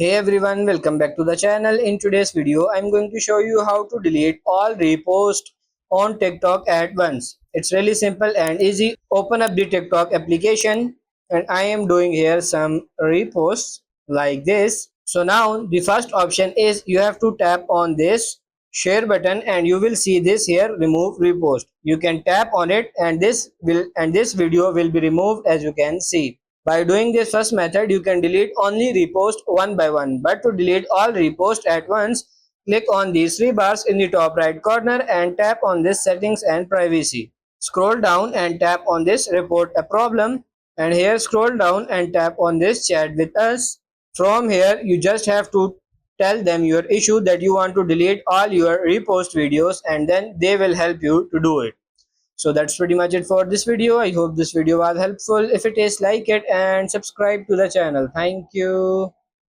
Hey everyone, welcome back to the channel. In today's video, I'm going to show you how to delete all reposts on TikTok at once. It's really simple and easy. Open up the TikTok application and I am doing here some reposts like this. So now the first option is you have to tap on this share button and you will see this here remove repost. You can tap on it and this video will be removed as you can see. By doing this first method, you can delete only repost one by one. But to delete all reposts at once, click on these three bars in the top right corner and tap on this settings and privacy. Scroll down and tap on this report a problem, and here scroll down and tap on this chat with us. From here, you just have to tell them your issue that you want to delete all your repost videos and then they will help you to do it. So that's pretty much it for this video. I hope this video was helpful. If it is, like it and subscribe to the channel. Thank you.